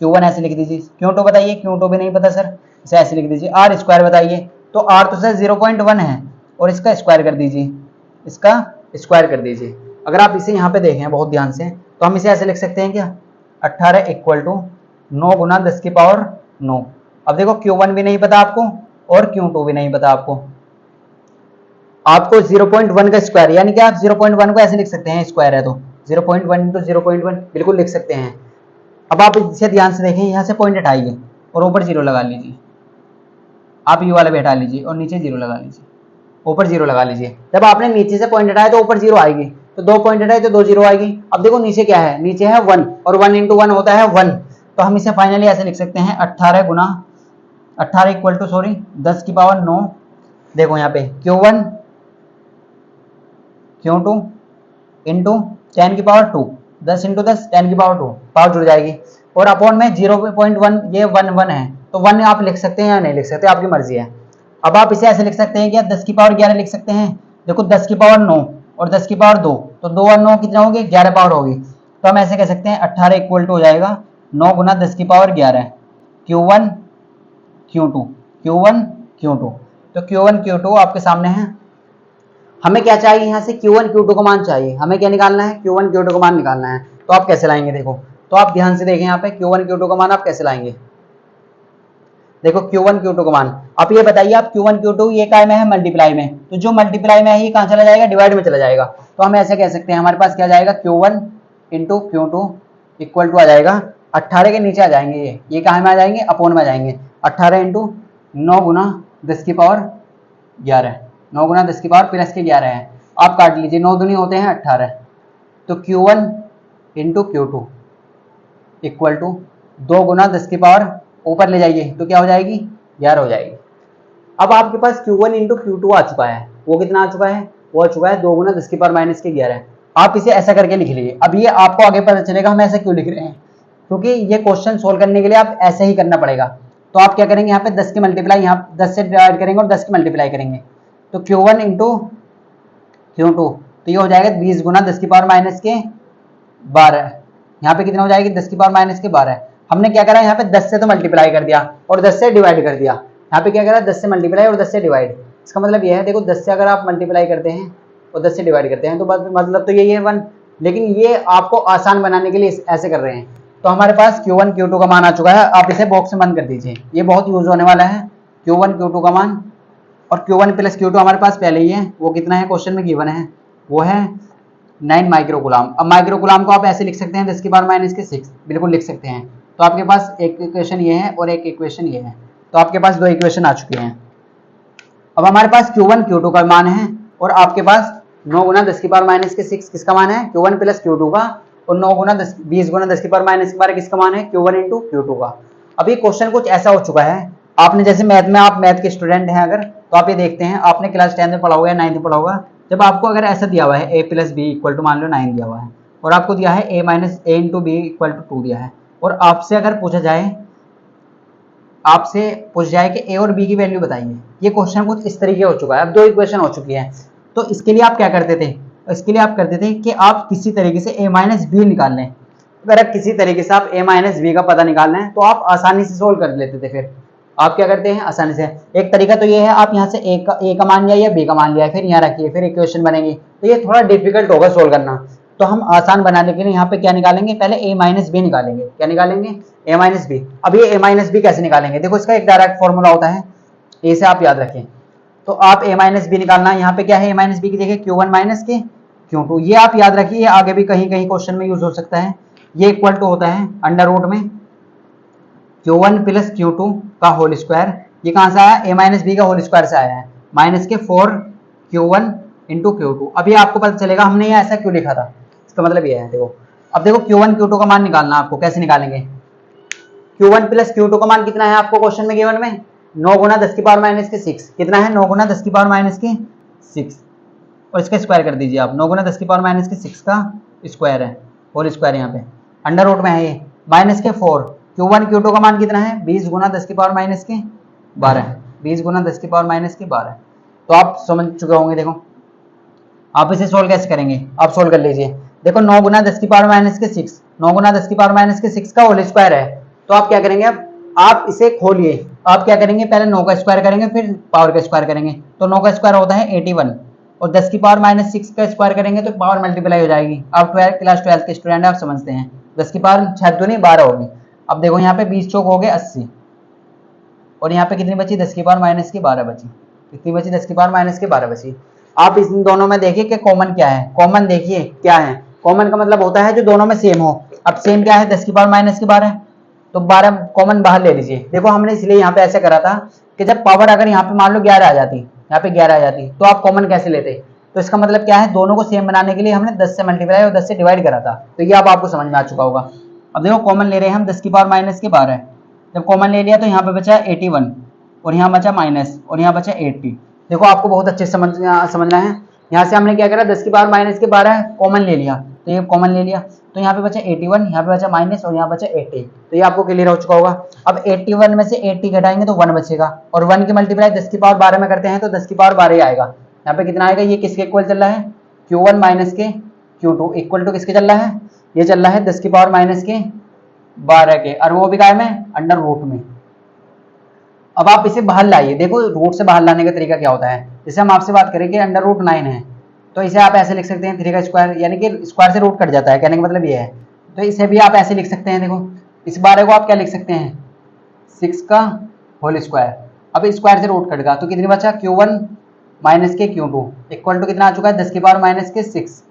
Q1 ऐसे लिख दीजिए। Q2 बताइए, Q2 भी नहीं पता सर, इसे ऐसे लिख दीजिए। R स्क्वायर बताइए, तो R तो सर 0.1 है, और इसका स्क्वायर कर दीजिए, इसका स्क्वायर कर दीजिए। अगर आप इसे यहाँ पे देखें बहुत ध्यान से, तो हम इसे ऐसे लिख सकते हैं क्या, 18 इक्वल टू 9 गुना 10 की पावर 9। अब देखो Q1 भी नहीं पता आपको और Q2 भी नहीं पता आपको 0.1 का स्क्वायर, यानी कि आप 0.1 को ऐसे लिख सकते हैं, स्क्वायर है तो 0.1 इंटू 0.1 बिल्कुल लिख सकते हैं। अब आप इसे ध्यान से देखें, यहाँ से पॉइंट हटाइए और ऊपर 0 लगा लीजिए, आप ये वाला भी हटा लीजिए और नीचे 0 लगा लीजिए, ऊपर 0 लगा लीजिए। जब आपने नीचे से पॉइंट हटाया तो ऊपर 0 आएगी, तो 2 पॉइंट हटाए तो 2 0 आएगी। अब देखो नीचे क्या है, नीचे है 1, और 1 इंटू 1 होता है 1। तो हम इसे फाइनली ऐसे लिख सकते हैं 18 गुना 18 इक्वल टू सॉरी 10 की पावर 9। देखो यहाँ पे Q1 Q2 इंटू 10 की पावर 2, 10 इंटू 10 10 की पावर 2, पावर जुड़ जाएगी। और अपॉन में 0.1, ये 1 1 है, तो 1 आप लिख सकते हैं या नहीं लिख सकते, आपकी मर्जी है। अब आप इसे ऐसे लिख सकते हैं कि 10 की पावर 11 लिख सकते हैं। देखो 10 की पावर 9 और 10 की पावर 2, तो 2 और 9 कितना होगी, 11 पावर होगी। तो हम ऐसे कह सकते हैं 18 इक्वल टू हो जाएगा 9 गुना 10 की power 11, Q1 Q2 Q1 Q2। तो Q1 Q2 आपके सामने है। हमें क्या चाहिए यहाँ से, Q1 Q2 का मान चाहिए। हमें क्या निकालना है, Q1 Q2 का मान निकालना है। तो आप कैसे लाएंगे, देखो तो आप ध्यान से देखें यहाँ पे Q1 Q2 का मान आप कैसे लाएंगे। देखो Q1 Q2 का मान, आप ये बताइए, आप Q1 Q2 ये काय में है, मल्टीप्लाई में, तो जो मल्टीप्लाई में है ये कहाँ चला जाएगा, डिवाइड में चला जाएगा। तो हम ऐसे कह सकते हैं हमारे पास क्या जाएगा, Q1 into Q2 equal to आ जाएगा 18 के नीचे आ जाएंगे, ये कहाँ में आ जाएंगे, अपोन में आ जाएंगे। 18 इंटू 9 गुना 10 की पावर 11, 9 गुना 10 की पावर प्लस के 11 है। आप काट लीजिए, 9 दूनी होते हैं 18। तो Q1 into Q2 equal to 2 गुना 10 की पावर ऊपर ले जाइए तो क्या हो जाएगी, 11 हो जाएगी। अब आपके पास Q1 इंटू Q2 आ चुका है, वो कितना आ चुका है, वो आ चुका है 2 गुना 10 की पावर माइनस के 11। आप इसे ऐसा करके लिख लीजिए। अब ये आपको आगे पता चलेगा हम ऐसा क्यों लिख रहे हैं, क्योंकि ये क्वेश्चन सोल्व करने के लिए आप ऐसे ही करना पड़ेगा। तो आप क्या करेंगे, यहाँ पे 10 की मल्टीप्लाई, यहाँ 10 से डिवाइड करेंगे और 10 की मल्टीप्लाई करेंगे। तो Q1 इंटू Q2 तो ये हो जाएगा 20 गुना 10 की पावर माइनस के 12। यहाँ पे कितना हो जाएगी, 10 की पावर माइनस के 12। हमने क्या करा, यहाँ पे 10 से तो मल्टीप्लाई कर दिया और 10 से डिवाइड कर दिया। यहाँ पे क्या करा, 10 से मल्टीप्लाई और 10 से डिवाइड। इसका मतलब ये है, देखो 10 से अगर आप मल्टीप्लाई करते हैं और 10 से डिवाइड करते हैं तो मतलब तो यही है 1, लेकिन ये आपको आसान बनाने के लिए ऐसे कर रहे हैं। तो हमारे पास Q1 Q2 का मान आ चुका है, आप इसे बॉक्स में बंद कर दीजिए, ये बहुत यूज होने वाला है Q1 Q2 का मान। और Q1 प्लस Q2 हमारे पास पहले ही है, वो कितना है क्वेश्चन में गिवन है, वो है 9 माइक्रोकूलम। अब माइक्रोकूलम को आप ऐसे लिख सकते हैं 10 की पावर माइनस के 6, बिल्कुल लिख सकते हैं। तो आपके पास एक इक्वेशन ये है और एक इक्वेशन ये है, तो आपके पास 2 इक्वेशन आ चुके हैं। अब हमारे पास Q1 Q2 का मान है और आपके पास 9 गुना 10 की पावर माइनस के 6 किसका मान है, Q1 प्लस Q2 का, और 9 गुना 20 गुना 10 की पावर माइनस के 12 किसका मान है, Q1 इंटू Q2 का। अब ये क्वेश्चन कुछ ऐसा हो चुका है, आपने जैसे मैथ में, आप मैथ के स्टूडेंट हैं अगर, तो आप ये देखते हैं, आपने क्लास 10 में पढ़ा होगा या 9 में पढ़ा होगा, जब आपको अगर ऐसा दिया हुआ है a plus B equal to मान लो 9 दिया हुआ है, और आपको दिया है a minus A into B equal to 2 दिया है, और आपसे अगर पूछा जाए, आपसे पूछ जाए कि ए और बी की वैल्यू बताइए, ये क्वेश्चन कुछ इस तरीके हो चुका है। अब 2 इक्वेशन हो चुकी है, तो इसके लिए आप क्या करते थे, इसके लिए आप करते थे कि आप किसी तरीके से a माइनस बी निकाल लें। अगर आप किसी तरीके से आप a माइनस बी का पता निकाल लें तो आप आसानी से सोल्व कर लेते थे। फिर आप क्या करते हैं आसानी से, एक तरीका तो ये है, आप यहाँ से a का मान लिया या b का मान लिया, फिर यहाँ रखिए, फिर इक्वेशन बनेगी, तो ये थोड़ा डिफिकल्ट होगा सोल्व करना। तो हम आसान बनाने के लिए यहाँ पे क्या निकालेंगे, पहले a माइनस बी निकालेंगे। क्या निकालेंगे, a माइनस बी। अब ये a माइनस बी कैसे निकालेंगे, देखो इसका एक डायरेक्ट फॉर्मूला होता है, a से आप याद रखें। तो आप a माइनस बी निकालना है, यहाँ पे क्या है a माइनस बी की जगह Q1 माइनस के Q2, ये आप याद रखिए, आगे भी कहीं कहीं क्वेश्चन में यूज हो सकता है। ये इक्वल टू होता है अंडर रूट में Q1 प्लस Q2 का होल स्क्वायर, ये कहाँ से आया, a माइनस बी का होल स्क्वायर से आया है, माइनस के 4 Q1 इंटू Q2। अब ये आपको पता चलेगा हमने ये ऐसा क्यों लिखा था, इसका मतलब ये है। देखो अब देखो Q1 Q2 का मान निकालना, आपको कैसे निकालेंगे, Q1 प्लस Q2 का मान कितना है आपको क्वेश्चन में गिवन में, 9 गुना 10 की पावर माइनस के 6, कितना है 9 गुना 10 की पावर माइनस के 6, और इसका स्क्वायर कर दीजिए आप, 9 गुना 10 की पावर माइनस के 6 का स्क्वायर है, होल स्क्वायर यहाँ पे अंडर रूट में है ये, माइनस के 4, Q1 Q2 का मान कितना है 20 गुना 10 की पावर माइनस के 12, 20 गुना 10 की पावर माइनस के 12। तो आप समझ चुके होंगे। देखो आप इसे सोल्व कैसे करेंगे, आप सोल्व कर लीजिए। देखो 9 गुना 10 की पावर माइनस के 6, 9 गुना 10 की पावर माइनस के 6 का होल स्क्वायर है, तो आप क्या करेंगे, अब आप इसे खोलिए, आप क्या करेंगे, पहले 9 का स्क्वायर करेंगे फिर पावर का स्क्वायर करेंगे, तो 9 का स्क्वायर होता है 81, और 10 की पावर माइनस 6 का स्क्वायर करेंगे तो पावर मल्टीप्लाई हो जाएगी। आप क्लास 12 के स्टूडेंट आप समझते हैं, 10 की पावर 6 दूनी 12 होगी। अब देखो यहाँ पे 20 चौक हो गए 80, और यहाँ पे कितनी बची, 10 की पावर माइनस की 12 बची, कितनी बची, 10 की पावर माइनस की 12 बची। आप इन दोनों में देखिए कि कॉमन क्या है, कॉमन देखिए क्या है, कॉमन का मतलब होता है जो दोनों में सेम हो। अब सेम क्या है, 10 की पावर माइनस की 12, तो 12 कॉमन बाहर ले लीजिए। देखो हमने इसलिए यहाँ पे ऐसे करा था कि जब पावर अगर यहाँ पे मान लो 11 आ जाती, यहाँ पे 11 आ जाती, तो आप कॉमन कैसे लेते, तो इसका मतलब क्या है, दोनों को सेम बनाने के लिए हमने 10 से मल्टीप्लाई और 10 से डिवाइड करा था। तो ये अब आपको समझ में आ चुका होगा। अब देखो कॉमन ले रहे हैं हम 10 की पावर माइनस की 12, जब कॉमन ले लिया तो यहाँ पे बचा 81, और यहाँ बचा माइनस और यहाँ बचा 80। देखो आपको बहुत अच्छे समझना है। यहाँ से हमने क्या करा, 10 की पावर माइनस के 12 कॉमन ले लिया, तो ये कॉमन ले लिया, तो यहाँ पे बचा 81, यहाँ पे बचा माइनस और यहाँ बचा 80। तो ये आपको क्लियर हो चुका होगा। अब 81 में से 80 घटाएंगे तो 1 बचेगा, और 1 की मल्टीप्लाई 10 की पावर 12 में करते हैं तो 10 की पावर 12 ही आएगा। यहाँ पे कितना आएगा, ये किसके इक्वल चल रहा है, Q1 माइनस के Q2 इक्वल टू किसके चल रहा है, ये चल रहा है 10 की पावर माइनस के 12 के, और वो भी काय में, अंडर रूट में। अब आप इसे बाहर लाइए, देखो रूट से बाहर लाने का तरीका क्या होता है। जैसे हम आपसे बात करें कि अंडर रूट 9 है, तो इसे आप ऐसे लिख सकते हैं 3 का स्क्वायर, यानी कि स्क्वायर से रूट कट जाता है, कहने का मतलब ये है। तो इसे भी आप ऐसे लिख सकते हैं, देखो इस 12 को आप क्या लिख सकते हैं, 6 का होल स्क्वायर। अब स्क्वायर से रूट कट गया तो कितनी बचा, Q1 माइनस के Q2 इक्वल टू कितना आ चुका है, 10 की पावर माइनस के 6,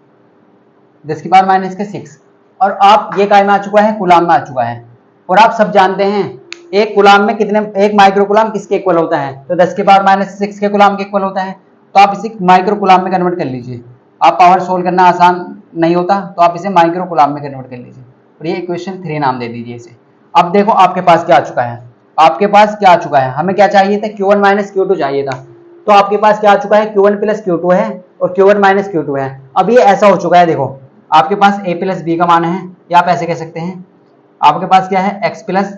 10 की पावर माइनस के 6। और आप ये काय में आ चुका है, कूलाम में आ चुका है। और आप सब जानते हैं एक कूलाम में कितने, एक माइक्रो कूलाम किसके इक्वल होता है, तो 10 की पावर माइनस 6 के कूलाम के इक्वल होता है। तो आप इसे माइक्रो कूलाम में कन्वर्ट कर लीजिए। आप पावर सोल्व करना आसान नहीं होता तो आप इसे माइक्रो कूलाम में कन्वर्ट कर लीजिए, और ये इक्वेशन 3 नाम दे दीजिए इसे। अब देखो आपके पास क्या आ चुका है, आपके पास क्या आ चुका है, हमें क्या चाहिए था, Q1 माइनस Q2 चाहिए था। तो आपके पास क्या आ चुका है, Q1 प्लस Q2 है और Q1 माइनस Q2 है। अब ये ऐसा हो चुका है, देखो आपके पास a प्लस बी का मान है, या आप ऐसे कह सकते हैं आपके पास क्या है, x plus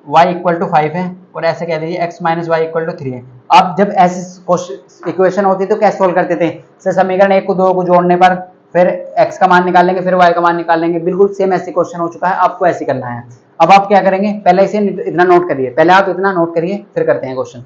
Y equal to 5 है, और ऐसे कह दीजिए x minus Y equal to 3 है। आप जब ऐसी इक्वेशन होती तो कैसे सोल्व करते थे, से समीकरण 1 को 2 को जोड़ने पर फिर x का मान निकाल लेंगे, फिर y का मान निकाल लेंगे। बिल्कुल सेम ऐसी क्वेश्चन हो चुका है, आपको ऐसे करना है। अब आप क्या करेंगे, पहले इसे इतना नोट करिए, पहले आप इतना नोट करिए फिर करते हैं क्वेश्चन।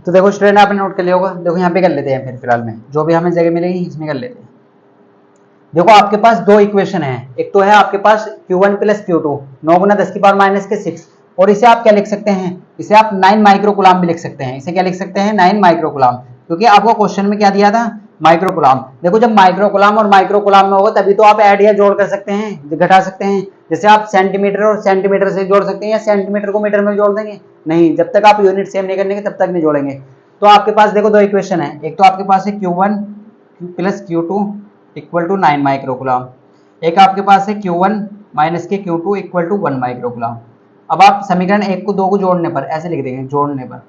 तो देखो स्टूडेंट आपने नोट कर लिया होगा, देखो यहाँ पे कर लेते हैं, फिर फिलहाल में जो भी हमें जगह मिलेगी इसमें कर लेते हैं। देखो आपके पास दो इक्वेशन है, एक तो है आपके पास Q1 प्लस Q2 9 गुना 10 की पावर माइनस के 6, और इसे आप क्या लिख सकते हैं, इसे आप 9 माइक्रो कूलाम भी लिख सकते हैं। इसे क्या लिख सकते हैं, 9 माइक्रो कूलाम, क्योंकि आपको क्वेश्चन में क्या दिया था, माइक्रो कूलाम। देखो जब माइक्रो कूलाम और माइक्रो कूलाम में होगा तभी तो आप ऐड या जोड़ कर सकते हैं, घटा सकते हैं। जैसे आप सेंटीमीटर और सेंटीमीटर से जोड़ सकते हैं, या सेंटीमीटर को मीटर में जोड़ देंगे, नहीं, जब तक आप यूनिट सेम नहीं करेंगे तब तक नहीं जोड़ेंगे। तो आपके पास देखो दो इक्वेशन है, एक तो आपके पास है Q1 plus Q2 equal to 9 microcoulomb, एक आपके पास है Q1 माइनस के Q2 इक्वल टू 1 माइक्रोकूलम। अब आप समीकरण 1 को 2 को जोड़ने पर ऐसे लिख देंगे, जोड़ने पर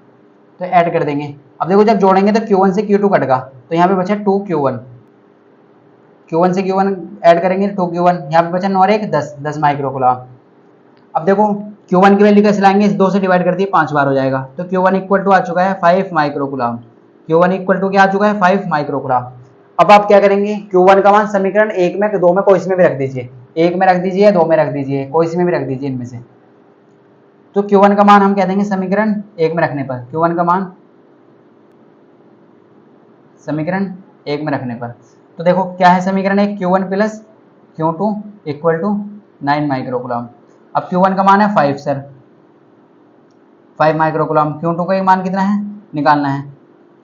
तो ऐड कर देंगे। अब देखो जब जोड़ेंगे तो Q1 से Q2 कटेगा, तो यहाँ पे बचा 2Q1, Q1 से Q1 ऐड करेंगे 2Q1, यहाँ पे बचा 9 और 1 10, 10 माइक्रोकूलम। अब देखो Q1 की वैल्यू कैसे लाएंगे, इस 2 से डिवाइड कर दिए 5 बार हो जाएगा, तो Q1 इक्वल टू आ चुका है 5 माइक्रोकूलम। Q1 इक्वल टू क्या आ चुका है, 5 माइक्रोकूलम। अब आप क्या करेंगे, Q1 का मान समीकरण 1 में 2 में कोई इसमें भी रख दीजिए, 1 में रख दीजिए, 2 में रख दीजिए, कोई इसमें भी रख दीजिए इनमें से। तो Q1 का मान हम कह देंगे समीकरण 1 में रखने पर, Q1 का मान समीकरण 1 में रखने पर, तो देखो क्या है समीकरण 1, Q1 plus Q2 equal to 9 microcoulomb. अब Q1 का मान है 5 सर, 5 माइक्रोकूलम, Q2 का मान कितना है निकालना है।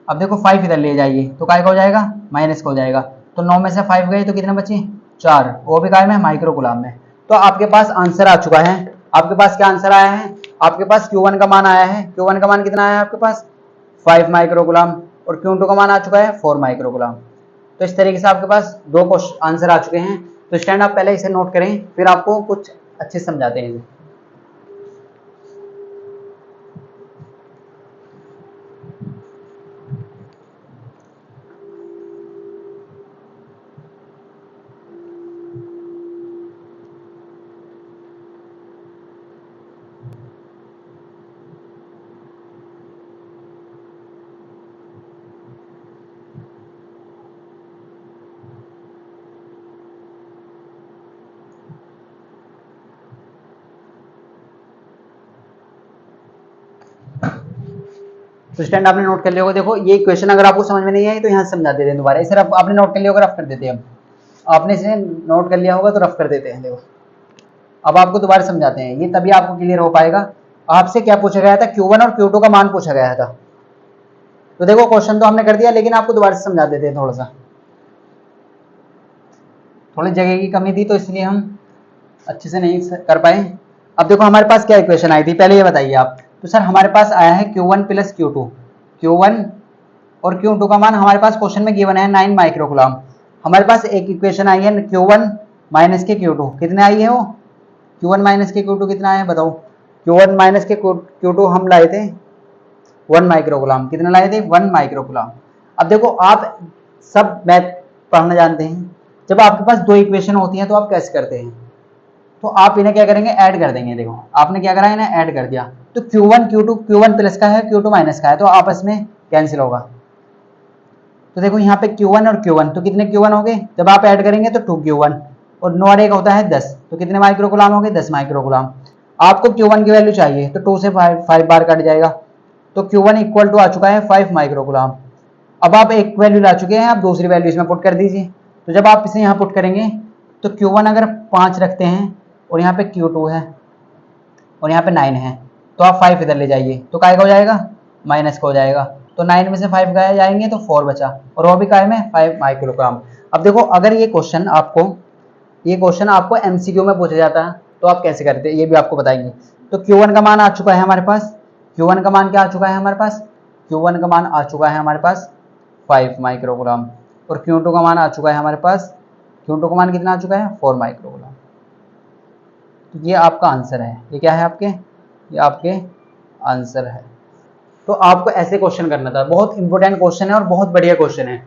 अब देखो 5 इधर ले जाइए तो काय का हो जाएगा, माइनस का हो जाएगा, तो 9 में से 5 गए तो कितने बचे 4, वो भी काय में, माइक्रोकूलम में। तो आपके पास आंसर आ चुका है। आपके पास क्या आंसर आया है, आपके पास Q1 का मान आया है, Q1 का मान कितना आया है आपके पास 5 माइक्रोकूलम, और Q2 का मान आ चुका है 4 माइक्रोकूलम। तो इस तरीके से आपके पास दो क्वेश्चन आंसर आ चुके हैं। तो स्टैंड आप पहले इसे नोट करें, फिर आपको कुछ अच्छे से समझाते हैं। तो स्टैंड आपने नोट कर लिया होगा। देखो ये क्वेश्चन अगर आपको समझ में नहीं आई तो यहाँ समझा देते हैं दोबारा, इसे आपने नोट कर लिया होगा, रफ कर देते हैं। अब आपने इसे नोट कर लिया होगा तो रफ कर देते हैं। देखो अब आपको दोबारा समझाते हैं, ये तभी आपको क्लियर हो पाएगा। आपसे क्या पूछा गया था, Q1 और Q2 का मान पूछा गया था। तो देखो क्वेश्चन तो हमने कर दिया, लेकिन आपको दोबारा से समझा देते हैं थोड़ा सा, थोड़ी जगह की कमी थी तो इसलिए हम अच्छे से नहीं कर पाए। अब देखो हमारे पास क्या इक्वेशन आई थी, पहले ये बताइए आप। तो सर हमारे पास आया है Q1 प्लस Q2, Q1 और Q2 का मान हमारे पास क्वेश्चन में गिवन है 9 माइक्रोकूलम। हमारे पास एक इक्वेशन आई है Q1 माइनस के Q2, कितने आई है वो, Q1 माइनस के Q2 कितना है बताओ। Q1 माइनस के Q2 हम लाए थे 1 माइक्रोकूलम, कितना लाए थे 1 माइक्रोकूलम। अब देखो आप सब मैथ पढ़ना जानते हैं, जब आपके पास दो इक्वेशन होती हैं तो आप कैसे करते हैं, तो आप इन्हें क्या करेंगे, ऐड कर देंगे। देखो आपने क्या करा, इन्हें ऐड कर दिया, तो Q1 Q2, Q1 प्लस का है Q2 माइनस का है, तो आपस में कैंसिल होगा। तो देखो यहाँ पे Q1 और Q1, तो कितने Q1 हो गए, जब आप ऐड करेंगे तो 2Q1, और 9 और 1 होता है 10, तो कितने माइक्रोकूलम हो गए 10 माइक्रोकूलम। आपको Q1 की वैल्यू चाहिए तो 2 से 5 बार कट जाएगा, तो Q1 इक्वल टू आ चुका है 5 माइक्रोकूलम। अब आप एक वैल्यू ला चुके हैं, आप दूसरी वैल्यू इसमें पुट कर दीजिए। तो जब आप इसे यहाँ पुट करेंगे तो Q1 अगर 5 रखते हैं और यहाँ पे Q2 है और यहाँ पे 9 है, तो आप 5 इधर ले जाइए तो काय का हो जाएगा, माइनस का हो जाएगा। तो 9 में से 5 गए जाएंगे तो 4 बचा, और वो भी काय में 5 माइक्रोग्राम। अब देखो अगर ये क्वेश्चन आपको MCQ में पूछा जाता है तो आप कैसे करते हैं ये भी आपको बताएंगे। तो Q1 का मान आ चुका है हमारे पास, Q1 का मान क्या आ चुका है हमारे पास, Q1 का मान आ चुका है हमारे पास 5 माइक्रोग्राम, और Q2 का मान आ चुका है हमारे पास, Q2 का मान कितना आ चुका है 4 माइक्रोग्राम। तो ये आपका आंसर है, ये क्या है आपके, ये आपके आंसर है। तो आपको ऐसे क्वेश्चन करना था, बहुत इंपॉर्टेंट क्वेश्चन है और बहुत बढ़िया क्वेश्चन है,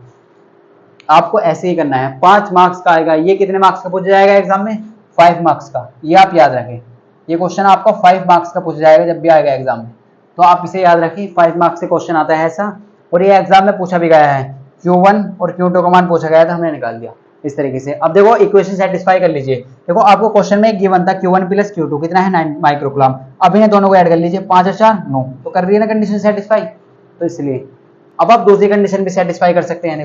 आपको ऐसे ही करना है। 5 मार्क्स का आएगा, ये कितने मार्क्स का पूछा जाएगा एग्जाम में, 5 मार्क्स का, ये आप याद रखें। ये क्वेश्चन आपको 5 मार्क्स का पूछा जाएगा जब भी आएगा एग्जाम में, तो आप इसे याद रखिए। 5 मार्क्स से क्वेश्चन आता है ऐसा, और ये एग्जाम में पूछा भी गया है। Q1 और Q2 का मान पूछा गया था, हमने निकाल दिया इस तरीके से। अब देखो इक्वेशन सेटिस्फाई कर लीजिए। देखो आपको क्वेश्चन में एक गिवन था Q1 प्लस Q2 कितना है 9 माइक्रोकूलम। अब इन्हें दोनों को ऐड कर लीजिए, 5 और 4 9, तो कर रही है ना कंडीशन सेटिस्फाई, तो इसलिए अब आप दूसरी कंडीशन भी सेटिस्फाई कर सकते हैं।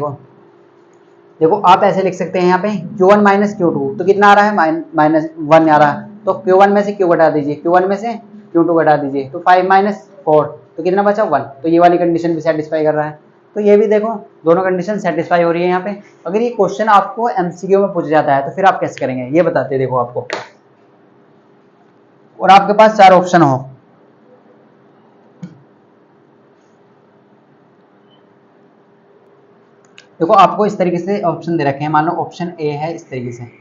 देखो आप ऐसे लिख सकते हैं यहाँ पे Q1 माइनस Q2, तो कितना आ रहा है माइनस 1 आ रहा है, तो Q1 में से Q घटा दीजिए, Q1 में से Q2 घटा दीजिए, तो 5 माइनस 4, तो कितना बचा 1, तो ये वाली कंडीशन भी सेटिस्फाई कर रहा है। तो ये भी देखो दोनों कंडीशन सेटिस्फाई हो रही है यहाँ पे। अगर ये क्वेश्चन आपको MCQ में पूछा जाता है तो फिर आप कैसे करेंगे ये बताते हैं देखो आपको, और आपके पास 4 ऑप्शन हो। देखो आपको इस तरीके से ऑप्शन दे रखे हैं, मान लो ऑप्शन ए है इस तरीके से,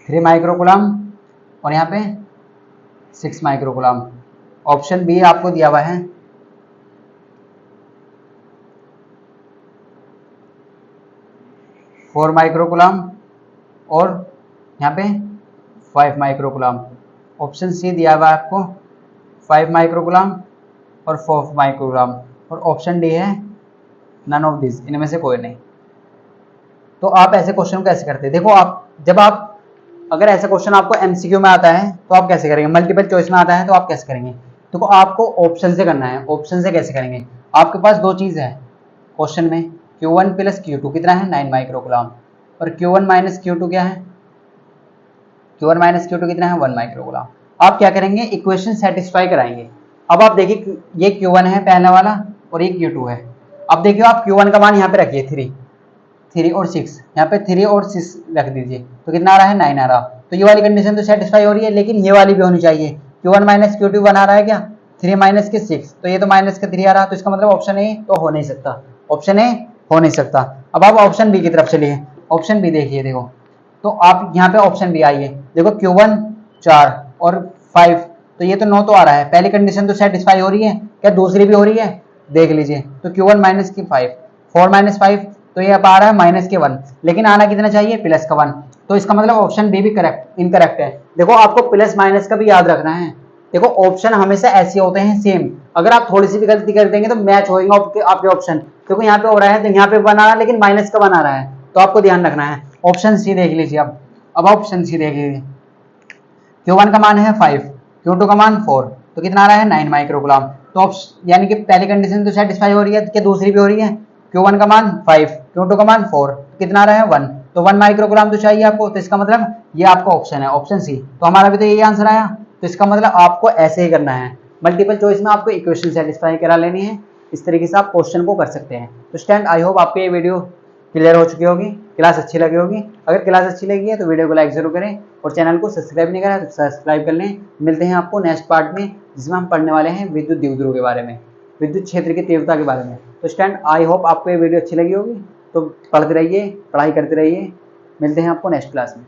थ्री माइक्रोकूलम और यहाँ पे 6 माइक्रोकूलम। ऑप्शन बी आपको दिया हुआ है 4 माइक्रोकूलम और यहाँ पे 5 माइक्रोकूलम। ऑप्शन सी दिया हुआ है आपको 5 माइक्रोकूलम और 4 माइक्रोकूलम, और ऑप्शन डी है नन ऑफ दिस, इनमें से कोई नहीं। तो आप ऐसे क्वेश्चन कैसे करते हैं, देखो आप जब आप अगर ऐसा क्वेश्चन आपको MCQ में आता है तो आप कैसे करेंगे, मल्टीपल चॉइस में आता है तो आप कैसे करेंगे। देखो आपको ऑप्शन से करना है। ऑप्शन से कैसे करेंगे, आपके पास दो चीज़ है क्वेश्चन में, Q1 प्लस Q2 कितना है 9 माइक्रोकूलम, और Q1 माइनस Q2 क्या है, Q1 माइनस Q2 कितना है 1 माइक्रोकूलम। आप क्या करेंगे, इक्वेशन सेटिस्फाई कराएंगे। अब आप देखिए ये Q1 है पहला वाला और ये Q2 है। अब देखिए आप Q1 का मान यहाँ पे रखिए 3 और 6, यहाँ पे 3 और 6 रख दीजिए, तो कितना आ रहा है 9 आ रहा। तो ये वाली कंडीशन तो सेटिस्फाई हो रही है, लेकिन ये वाली भी होनी चाहिए। Q1 माइनस Q2 बना रहा है क्या, 3 माइनस के 6, तो ये तो माइनस के 3 आ रहा, तो इसका मतलब ऑप्शन ए तो हो नहीं सकता, ऑप्शन ए हो नहीं सकता। अब आप ऑप्शन बी की तरफ चलिए, ऑप्शन बी देखिए। देखो तो आप यहाँ पे ऑप्शन बी आइए, देखो Q1 4 और 5, तो ये तो 9 तो आ रहा है, पहली कंडीशन तो सेटिस्फाई हो रही है, क्या दूसरी भी हो रही है देख लीजिए। तो Q1 माइनस की 5, 4 माइनस 5, तो ये अब आ रहा है माइनस के 1, लेकिन आना कितना चाहिए प्लस का 1, तो इसका मतलब ऑप्शन बी भी करेक्ट इनकरेक्ट है। देखो आपको प्लस माइनस का भी याद रखना है। देखो ऑप्शन हमेशा ऐसे होते हैं सेम, अगर आप थोड़ी सी भी गलती कर देंगे तो मैच होगा आपके ऑप्शन। देखो यहाँ पे हो रहा है तो यहाँ पे बना रहा है, लेकिन माइनस का बना रहा है, तो आपको ध्यान रखना है। ऑप्शन सी देख लीजिए। अब ऑप्शन सी देख लीजिए, Q1 का मान है 5, Q2 का मान 4, तो कितना आ रहा है 9 माइक्रोकूलम। तो यानी कि पहली कंडीशन तो सेटिस्फाई हो रही है, क्या दूसरी भी हो रही है, Q1 का मान 5, Q2 का मान 4, कितना आ रहा है 1, तो 1 माइक्रोग्राम तो चाहिए आपको, तो इसका मतलब ये आपका ऑप्शन है, ऑप्शन सी। तो हमारा भी तो यही आंसर आया, तो इसका मतलब आपको ऐसे ही करना है, मल्टीपल चॉइस में आपको इक्वेशन सेटिस्फाई करा लेनी है, इस तरीके से आप क्वेश्चन को कर सकते हैं। तो स्टूडेंट आई होप आपको ये वीडियो क्लियर हो चुकी होगी, क्लास अच्छी लगी होगी। अगर क्लास अच्छी लगी है तो वीडियो को लाइक जरूर करें और चैनल को सब्सक्राइब नहीं करा तो सब्सक्राइब कर लें। मिलते हैं आपको नेक्स्ट पार्ट में, जिसमें हम पढ़ने वाले हैं विद्युत द्विध्रुव के बारे में, विद्युत क्षेत्र की तीव्रता के बारे में। तो स्टूडेंट आई होप आपको ये वीडियो अच्छी लगी होगी, तो पढ़ते रहिए, पढ़ाई करते रहिए। मिलते हैं आपको नेक्स्ट क्लास में।